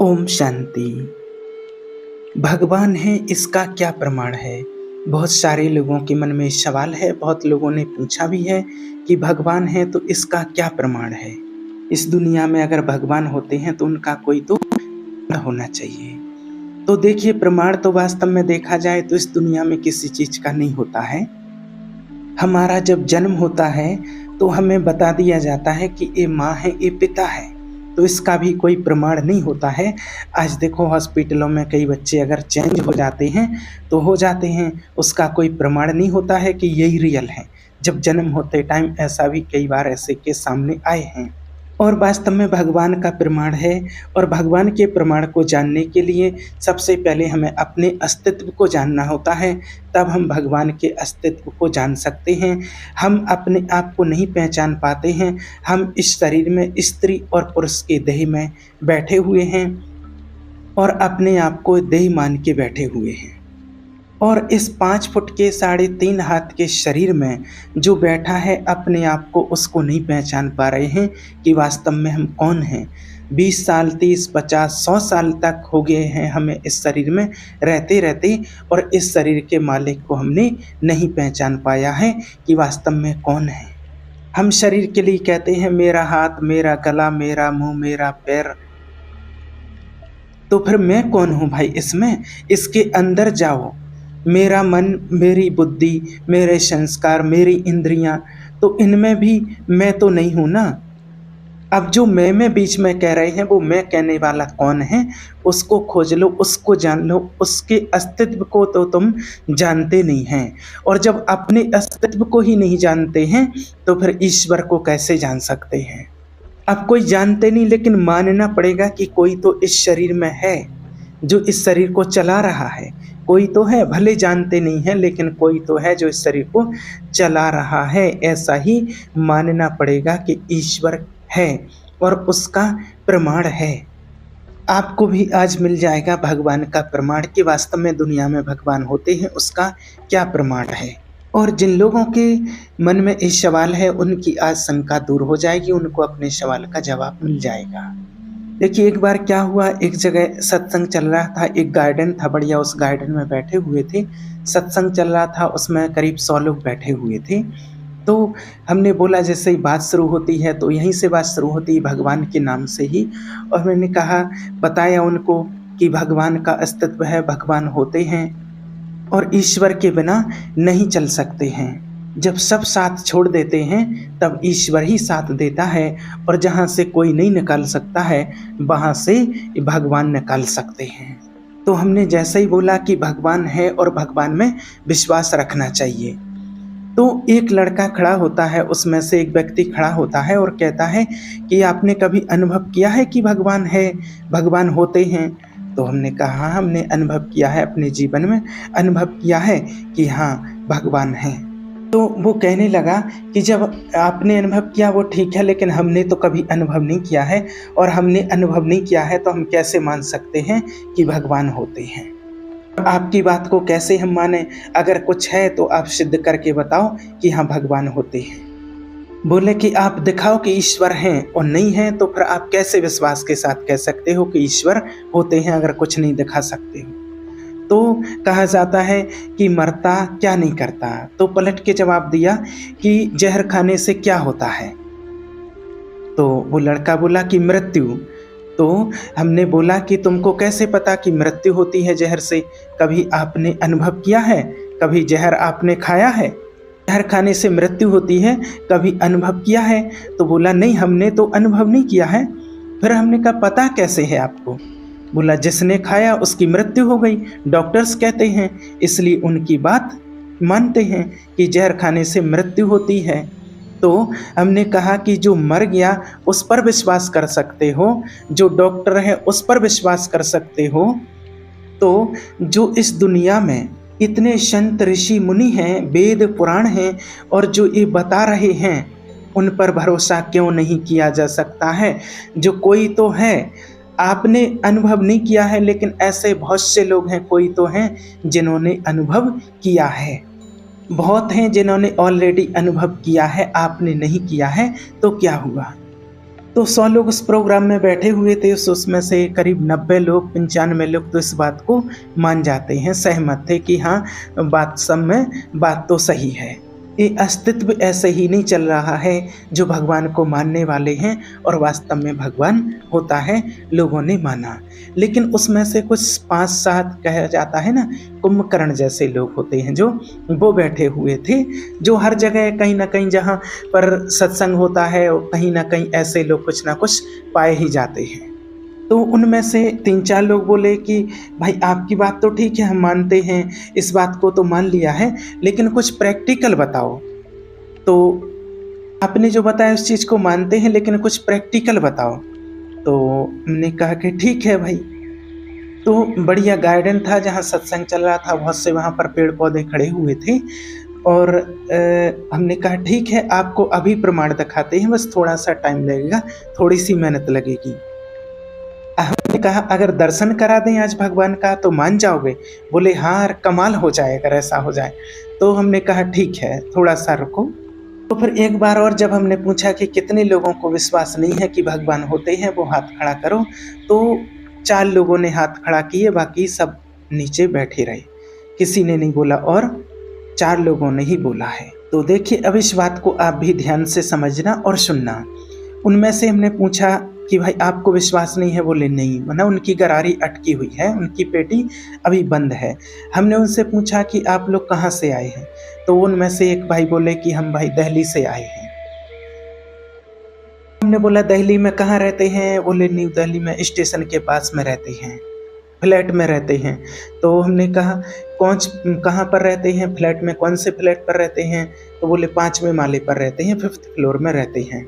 ओम शांति। भगवान है, इसका क्या प्रमाण है? बहुत सारे लोगों के मन में सवाल है। बहुत लोगों ने पूछा भी है कि भगवान है तो इसका क्या प्रमाण है। इस दुनिया में अगर भगवान होते हैं तो उनका कोई तो होना चाहिए। तो देखिए, प्रमाण तो वास्तव में देखा जाए तो इस दुनिया में किसी चीज का नहीं होता है। हमारा जब जन्म होता है तो हमें बता दिया जाता है कि ये माँ है, ये पिता है, तो इसका भी कोई प्रमाण नहीं होता है। आज देखो, हॉस्पिटलों में कई बच्चे अगर चेंज हो जाते हैं तो हो जाते हैं, उसका कोई प्रमाण नहीं होता है कि यही रियल है। जब जन्म होते टाइम ऐसा भी कई बार ऐसे के सामने आए हैं। और वास्तव में भगवान का प्रमाण है। और भगवान के प्रमाण को जानने के लिए सबसे पहले हमें अपने अस्तित्व को जानना होता है, तब हम भगवान के अस्तित्व को जान सकते हैं। हम अपने आप को नहीं पहचान पाते हैं। हम इस शरीर में स्त्री और पुरुष के देह में बैठे हुए हैं और अपने आप को देह मान के बैठे हुए हैं। और इस 5 फुट के 3.5 हाथ के शरीर में जो बैठा है, अपने आप को उसको नहीं पहचान पा रहे हैं कि वास्तव में हम कौन हैं। 20 साल, 30, 50, 100 साल तक हो गए हैं हमें इस शरीर में रहते रहते, और इस शरीर के मालिक को हमने नहीं पहचान पाया है कि वास्तव में कौन है। हम शरीर के लिए कहते हैं मेरा हाथ, मेरा गला, मेरा मुंह, मेरा पैर। तो फिर मैं कौन हूँ भाई? इसके अंदर जाओ। मेरा मन, मेरी बुद्धि, मेरे संस्कार, मेरी इंद्रियां, तो इनमें भी मैं तो नहीं हूं ना। अब जो मैं बीच में कह रहे हैं, वो मैं कहने वाला कौन है? उसको खोज लो, उसको जान लो। उसके अस्तित्व को तो तुम जानते नहीं हैं। और जब अपने अस्तित्व को ही नहीं जानते हैं तो फिर ईश्वर को कैसे जान सकते हैं? अब कोई जानते नहीं, लेकिन मानना पड़ेगा कि कोई तो इस शरीर में है जो इस शरीर को चला रहा है। कोई तो है, भले जानते नहीं है, लेकिन कोई तो है जो इस शरीर को चला रहा है। ऐसा ही मानना पड़ेगा कि ईश्वर है और उसका प्रमाण है। आपको भी आज मिल जाएगा भगवान का प्रमाण कि वास्तव में दुनिया में भगवान होते हैं, उसका क्या प्रमाण है। और जिन लोगों के मन में ये सवाल है, उनकी आज शंका दूर हो जाएगी, उनको अपने सवाल का जवाब मिल जाएगा। देखिए, एक बार क्या हुआ, एक जगह सत्संग चल रहा था, एक गार्डन था बढ़िया, उस गार्डन में बैठे हुए थे। सत्संग चल रहा था, उसमें करीब 100 लोग बैठे हुए थे। तो हमने बोला, जैसे ही बात शुरू होती है तो यहीं से बात शुरू होती है, भगवान के नाम से ही। और मैंने कहा, बताया उनको कि भगवान का अस्तित्व है, भगवान होते हैं और ईश्वर के बिना नहीं चल सकते हैं। जब सब साथ छोड़ देते हैं तब ईश्वर ही साथ देता है, और जहाँ से कोई नहीं निकाल सकता है वहाँ से भगवान निकाल सकते हैं। तो हमने जैसे ही बोला कि भगवान है और भगवान में विश्वास रखना चाहिए, तो एक लड़का खड़ा होता है, उसमें से एक व्यक्ति खड़ा होता है और कहता है कि आपने कभी अनुभव किया है कि भगवान है, भगवान होते हैं? तो हमने कहा, हाँ, हमने अनुभव किया है, अपने जीवन में अनुभव किया है कि हाँ, भगवान है। तो वो कहने लगा कि जब आपने अनुभव किया वो ठीक है, लेकिन हमने तो कभी अनुभव नहीं किया है, और हमने अनुभव नहीं किया है तो हम कैसे मान सकते हैं कि भगवान होते हैं? आपकी बात को कैसे हम माने? अगर कुछ है तो आप सिद्ध करके बताओ कि हाँ, भगवान होते हैं। बोले कि आप दिखाओ कि ईश्वर हैं, और नहीं है तो फिर आप कैसे विश्वास के साथ कह सकते हो कि ईश्वर होते हैं अगर कुछ नहीं दिखा सकते हो? तो कहा जाता है कि मरता क्या नहीं करता। तो पलट के जवाब दिया कि जहर खाने से क्या होता है? तो वो लड़का बोला कि मृत्यु। तो हमने बोला कि तुमको कैसे पता कि मृत्यु होती है जहर से? कभी आपने अनुभव किया है? कभी जहर आपने खाया है? जहर खाने से मृत्यु होती है, कभी अनुभव किया है? तो बोला, नहीं, हमने तो अनुभव नहीं किया है। फिर हमने कहा, पता कैसे है आपको? बोला, जिसने खाया उसकी मृत्यु हो गई, डॉक्टर्स कहते हैं, इसलिए उनकी बात मानते हैं कि जहर खाने से मृत्यु होती है। तो हमने कहा कि जो मर गया उस पर विश्वास कर सकते हो, जो डॉक्टर है उस पर विश्वास कर सकते हो, तो जो इस दुनिया में इतने संत ऋषि मुनि हैं, वेद पुराण हैं, और जो ये बता रहे हैं, उन पर भरोसा क्यों नहीं किया जा सकता है? जो कोई तो है, आपने अनुभव नहीं किया है, लेकिन ऐसे बहुत से लोग हैं, कोई तो हैं जिन्होंने अनुभव किया है। बहुत हैं जिन्होंने ऑलरेडी अनुभव किया है, आपने नहीं किया है, तो क्या हुआ? तो 100 लोग उस प्रोग्राम में बैठे हुए थे, उसमें से करीब 90 लोग 95 लोग तो इस बात को मान जाते हैं, सहमत थे कि हाँ बात सब में बात तो सही है। ये अस्तित्व ऐसे ही नहीं चल रहा है। जो भगवान को मानने वाले हैं और वास्तव में भगवान होता है, लोगों ने माना, लेकिन उसमें से कुछ 5-7 कहा जाता है ना, कुंभकर्ण जैसे लोग होते हैं जो वो बैठे हुए थे, जो हर जगह कहीं ना कहीं जहाँ पर सत्संग होता है कहीं ना कहीं ऐसे लोग कुछ ना कुछ पाए ही जाते हैं। तो उनमें से 3-4 लोग बोले कि भाई आपकी बात तो ठीक है, हम मानते हैं, इस बात को तो मान लिया है, लेकिन कुछ प्रैक्टिकल बताओ। तो आपने जो बताया उस चीज़ को मानते हैं, लेकिन कुछ प्रैक्टिकल बताओ। तो हमने कहा कि ठीक है भाई। तो बढ़िया गार्डन था जहाँ सत्संग चल रहा था, बहुत से वहाँ पर पेड़ पौधे खड़े हुए थे, और हमने कहा ठीक है, आपको अभी प्रमाण दिखाते हैं, बस थोड़ा सा टाइम लगेगा, थोड़ी सी मेहनत लगेगी। हमने कहा अगर दर्शन करा दें आज भगवान का तो मान जाओगे? बोले हाँ, कमाल हो जाए अगर ऐसा हो जाए। तो हमने कहा ठीक है, थोड़ा सा रुको। तो फिर एक बार और जब हमने पूछा कि कितने लोगों को विश्वास नहीं है कि भगवान होते हैं, वो हाथ खड़ा करो। तो 4 लोगों ने हाथ खड़ा किए, बाकी सब नीचे बैठे रहे, किसी ने नहीं बोला, और 4 लोगों ने ही बोला है। तो देखिए, अब इस बात को आप भी ध्यान से समझना और सुनना। उनमें से हमने पूछा कि भाई आपको विश्वास नहीं है? बोले नहीं, वरना उनकी गरारी अटकी हुई है, उनकी पेटी अभी बंद है। हमने उनसे पूछा कि आप लोग कहाँ से आए हैं? तो उनमें से एक भाई बोले कि हम भाई दिल्ली से आए हैं। हमने बोला दिल्ली में कहाँ रहते हैं? बोले न्यू दिल्ली में स्टेशन के पास में रहते हैं, फ्लैट में रहते हैं। तो हमने कहा कहाँ पर रहते हैं? फ्लैट में। कौन से फ्लैट पर रहते हैं? तो बोले 5वें माले पर रहते हैं, 5th फ्लोर में रहते हैं।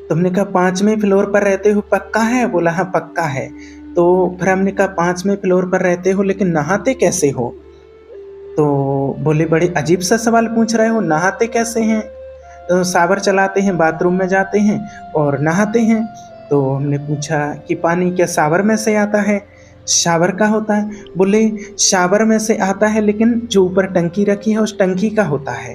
तो हमने कहा 5वें फ्लोर पर रहते हो, पक्का है? बोला हाँ पक्का है। तो फिर हमने कहा 5वें फ्लोर पर रहते हो, लेकिन नहाते कैसे हो? तो बोले बड़े अजीब सा सवाल पूछ रहे हो, नहाते कैसे हैं? तो शावर चलाते हैं, बाथरूम में जाते हैं और नहाते हैं। तो हमने पूछा कि पानी क्या शावर में से आता है? शावर का होता है। बोले शावर में से आता है, लेकिन जो ऊपर टंकी रखी है उस टंकी का होता है।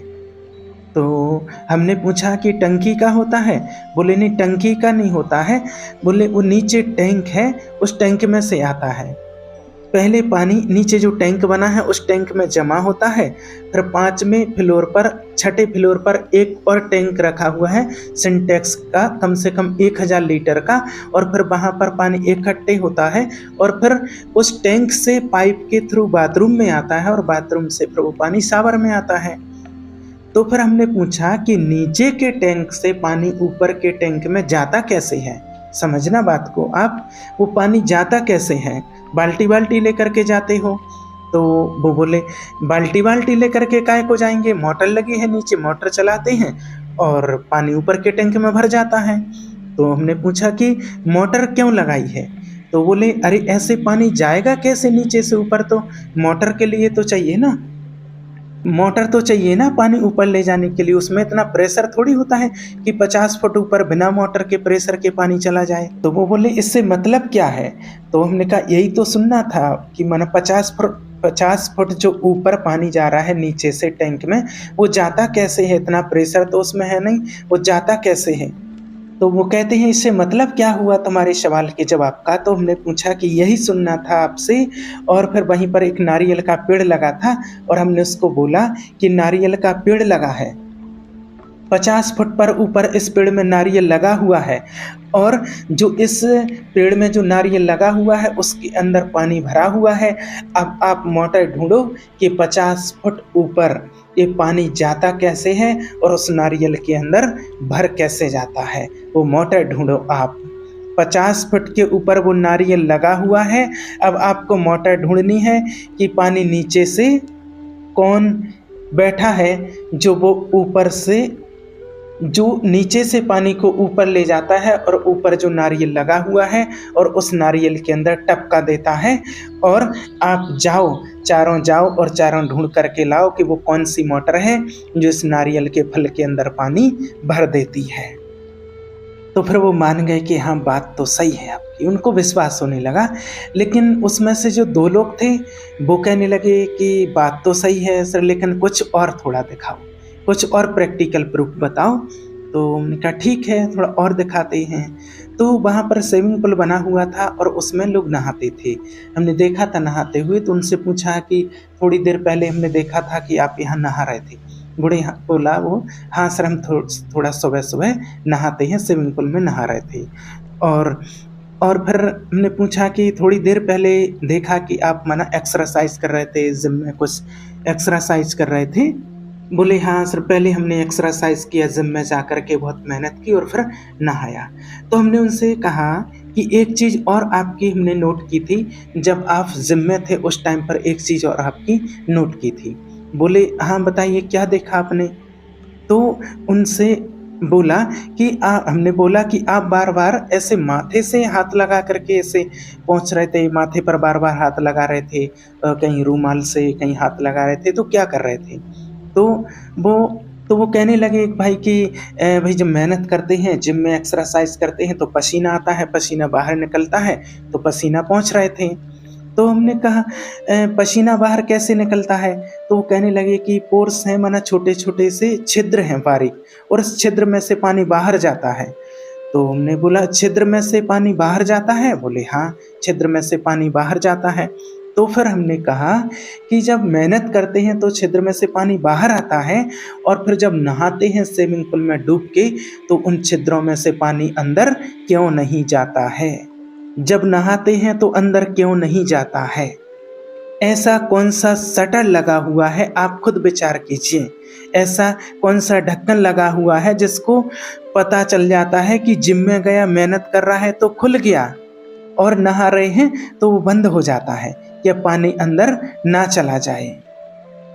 तो हमने पूछा कि टंकी का होता है? बोले नहीं, टंकी का नहीं होता है। बोले वो नीचे टैंक है, उस टैंक में से आता है। पहले पानी नीचे जो टैंक बना है उस टैंक में जमा होता है, फिर 5वें फ्लोर पर, 6ठे फ्लोर पर एक और टैंक रखा हुआ है सिंटेक्स का, कम से कम 1000 लीटर का, और फिर वहाँ पर पानी इकट्ठे होता है और फिर उस टैंक से पाइप के थ्रू बाथरूम में आता है, और बाथरूम से फिर वो पानी शावर में आता है। तो फिर हमने पूछा कि नीचे के टैंक से पानी ऊपर के टैंक में जाता कैसे है? समझना बात को आप, वो पानी जाता कैसे है? बाल्टी बाल्टी लेकर के जाते हो? तो वो बोले बाल्टी बाल्टी लेकर के काहे को जाएंगे, मोटर लगी है नीचे, मोटर चलाते हैं और पानी ऊपर के टैंक में भर जाता है। तो हमने पूछा कि मोटर क्यों लगाई है? तो बोले अरे ऐसे पानी जाएगा कैसे नीचे से ऊपर? तो मोटर के लिए तो चाहिए ना, मोटर तो चाहिए ना पानी ऊपर ले जाने के लिए, उसमें इतना प्रेशर थोड़ी होता है कि 50 फुट ऊपर बिना मोटर के प्रेशर के पानी चला जाए। तो वो बोले इससे मतलब क्या है? तो हमने कहा यही तो सुनना था कि माना 50 फुट जो ऊपर पानी जा रहा है नीचे से टैंक में, वो जाता कैसे है? इतना प्रेशर तो उसमें है नहीं, वो जाता कैसे है? तो वो कहते हैं इससे मतलब क्या हुआ तुम्हारे सवाल के जवाब का? तो हमने पूछा कि यही सुनना था आपसे। और फिर वहीं पर एक नारियल का पेड़ लगा था और हमने उसको बोला कि नारियल का पेड़ लगा है, 50 फुट पर ऊपर इस पेड़ में नारियल लगा हुआ है, और जो इस पेड़ में जो नारियल लगा हुआ है उसके अंदर पानी भरा हुआ है। अब आप मोटर ढूंढो कि 50 फुट ऊपर ये पानी जाता कैसे है और उस नारियल के अंदर भर कैसे जाता है, वो मोटर ढूंढो आप। 50 फुट के ऊपर वो नारियल लगा हुआ है, अब आपको मोटर ढूंढनी है कि पानी नीचे से कौन बैठा है, जो वो ऊपर से, जो नीचे से पानी को ऊपर ले जाता है और ऊपर जो नारियल लगा हुआ है और उस नारियल के अंदर टपका देता है। और आप जाओ, चारों जाओ और चारों ढूंढ करके लाओ कि वो कौन सी मोटर है जो इस नारियल के फल के अंदर पानी भर देती है। तो फिर वो मान गए कि हाँ बात तो सही है आपकी, उनको विश्वास होने लगा। लेकिन उसमें से जो 2 लोग थे वो कहने लगे कि बात तो सही है सर, लेकिन कुछ और थोड़ा दिखाओ, कुछ और प्रैक्टिकल प्रूफ बताओ। तो हमने कहा ठीक है, थोड़ा और दिखाते हैं। तो वहाँ पर स्विमिंग पूल बना हुआ था और उसमें लोग नहाते थे। हमने देखा था नहाते हुए, तो उनसे पूछा कि थोड़ी देर पहले हमने देखा था कि आप यहाँ नहा रहे थे। बूढ़े बोला वो, हाँ सर, हम थोड़ा सुबह-सुबह नहाते हैं, स्विमिंग पूल में नहा रहे थे। और और फिर हमने पूछा कि थोड़ी देर पहले देखा कि आप माना एक्सरसाइज़ कर रहे थे, जिम में कुछ एक्सरसाइज़ कर रहे थे। बोले हाँ सर, पहले हमने एक्सरसाइज़ किया, जिम में जाकर के बहुत मेहनत की और फिर नहाया। तो हमने उनसे कहा कि एक चीज़ और आपकी हमने नोट की थी, जब आप जिम में थे उस टाइम पर एक चीज़ और आपकी नोट की थी। बोले हाँ बताइए, क्या देखा आपने? तो उनसे बोला कि हमने बोला कि आप बार-बार ऐसे माथे से हाथ लगा कर के ऐसे पोंछ रहे थे, माथे पर बार-बार हाथ लगा रहे थे, कहीं रुमाल से कहीं हाथ लगा रहे थे, तो क्या कर रहे थे? तो वो वो कहने लगे भाई कि भई जब मेहनत करते हैं, जिम में एक्सरसाइज़ करते हैं तो पसीना आता है, पसीना बाहर निकलता है, तो पसीना पोंछ रहे थे। तो हमने कहा पसीना बाहर कैसे निकलता है? तो वो कहने लगे कि पोर्स हैं, माना छोटे-छोटे से छिद्र हैं बारीक, और उस छिद्र में से पानी बाहर जाता है। तो हमने बोला छिद्र में से पानी बाहर जाता है? बोले हाँ, छिद्र में से पानी बाहर जाता है। तो फिर हमने कहा कि जब मेहनत करते हैं तो छिद्र में से पानी बाहर आता है, और फिर जब नहाते हैं स्विमिंग पूल में डूब के तो उन छिद्रों में से पानी अंदर क्यों नहीं जाता है? जब नहाते हैं तो अंदर क्यों नहीं जाता है? ऐसा कौन-सा शटर लगा हुआ है, आप खुद विचार कीजिए। ऐसा कौन-सा ढक्कन लगा हुआ है जिसको पता चल जाता है कि जिम में गया, मेहनत कर रहा है तो खुल गया, और नहा रहे हैं तो वो बंद हो जाता है कि अब पानी अंदर ना चला जाए।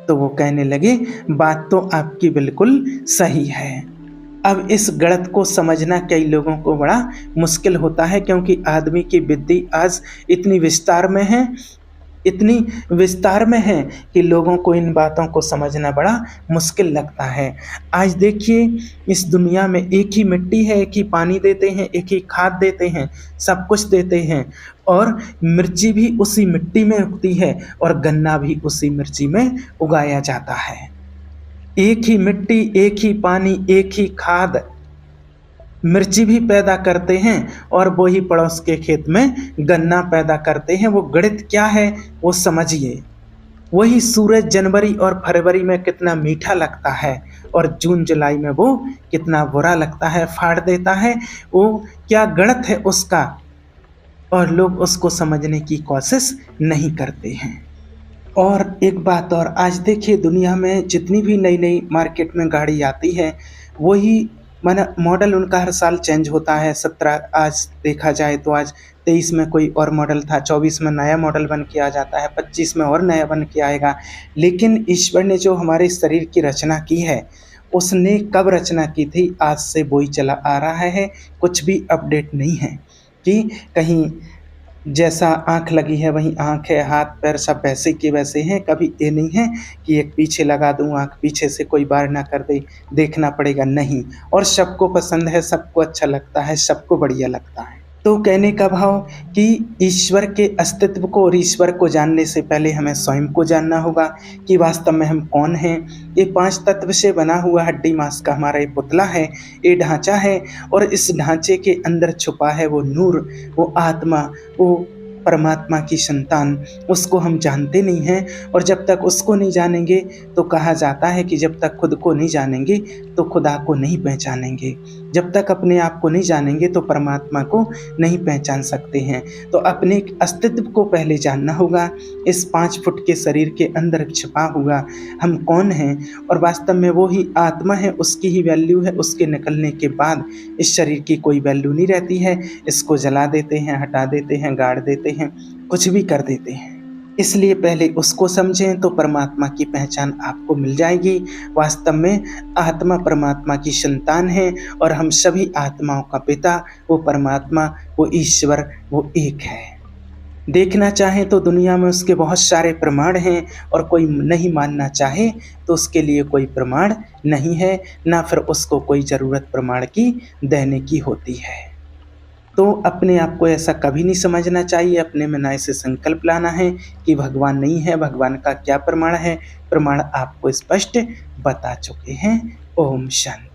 तो वो कहने लगे बात तो आपकी बिल्कुल सही है। अब इस गणित को समझना कई लोगों को बड़ा मुश्किल होता है, क्योंकि आदमी की बुद्धि आज इतनी विस्तार में है कि लोगों को इन बातों को समझना बड़ा मुश्किल लगता है। आज देखिए, इस दुनिया में एक ही मिट्टी है, एक ही पानी देते हैं, एक ही खाद देते हैं, सब कुछ देते हैं, और मिर्ची भी उसी मिट्टी में उगती है और गन्ना भी उसी मिर्ची में उगाया जाता है। एक ही मिट्टी, एक ही पानी, एक ही खाद मिर्ची भी पैदा करते हैं, और वो ही पड़ोस के खेत में गन्ना पैदा करते हैं। वो गणित क्या है वो समझिए। वही सूरज जनवरी और फरवरी में कितना मीठा लगता है, और जून जुलाई में वो कितना बुरा लगता है, फाड़ देता है। वो क्या गणित है उसका, और लोग उसको समझने की कोशिश नहीं करते हैं। और एक बात और, आज देखिए दुनिया में जितनी भी नई-नई मार्केट में गाड़ी आती है, वही माना मॉडल उनका हर साल चेंज होता है। 17 आज देखा जाए तो आज 23 में कोई और मॉडल था, 24 में नया मॉडल बन के आ जाता है, 25 में और नया बन के आएगा। लेकिन ईश्वर ने जो हमारे शरीर की रचना की है, उसने कब रचना की थी आज से वही चला आ रहा है। कुछ भी अपडेट नहीं है कि कहीं जैसा आँख लगी है वहीं आँख है, हाथ पैर सब वैसे के वैसे हैं। कभी ये नहीं है कि एक पीछे लगा दूँ आँख, पीछे से कोई वार ना कर दे, देखना पड़ेगा, नहीं। और सबको पसंद है, सबको अच्छा लगता है, सबको बढ़िया लगता है। तो कहने का भाव कि ईश्वर के अस्तित्व को और ईश्वर को जानने से पहले हमें स्वयं को जानना होगा कि वास्तव में हम कौन हैं। ये 5 तत्व से बना हुआ हड्डी मांस का हमारा ये पुतला है, ये ढांचा है, और इस ढांचे के अंदर छुपा है वो नूर, वो आत्मा, वो परमात्मा की संतान। उसको हम जानते नहीं हैं, और जब तक उसको नहीं जानेंगे तो कहा जाता है कि जब तक खुद को नहीं जानेंगे तो खुदा को नहीं पहचानेंगे। जब तक अपने आप को नहीं जानेंगे तो परमात्मा को नहीं पहचान सकते हैं। तो अपने अस्तित्व को पहले जानना होगा। इस 5 फुट के शरीर के अंदर छिपा हुआ हम कौन हैं, और वास्तव में वो ही आत्मा है, उसकी ही वैल्यू है। उसके निकलने के बाद इस शरीर की कोई वैल्यू नहीं रहती है। इसको जला देते हैं, हटा देते हैं, गाड़ देते हैं, कुछ भी कर देते हैं। इसलिए पहले उसको समझें तो परमात्मा की पहचान आपको मिल जाएगी। वास्तव में आत्मा परमात्मा की संतान है, और हम सभी आत्माओं का पिता वो परमात्मा, वो ईश्वर, वो एक है। देखना चाहें तो दुनिया में उसके बहुत सारे प्रमाण हैं, और कोई नहीं मानना चाहे तो उसके लिए कोई प्रमाण नहीं है, ना फिर उसको कोई ज़रूरत प्रमाण की देने की होती है। तो अपने आप को ऐसा कभी नहीं समझना चाहिए, अपने में ना ऐसे संकल्प लाना है कि भगवान नहीं है। भगवान का क्या प्रमाण है? प्रमाण आपको स्पष्ट बता चुके हैं। ओम शांति।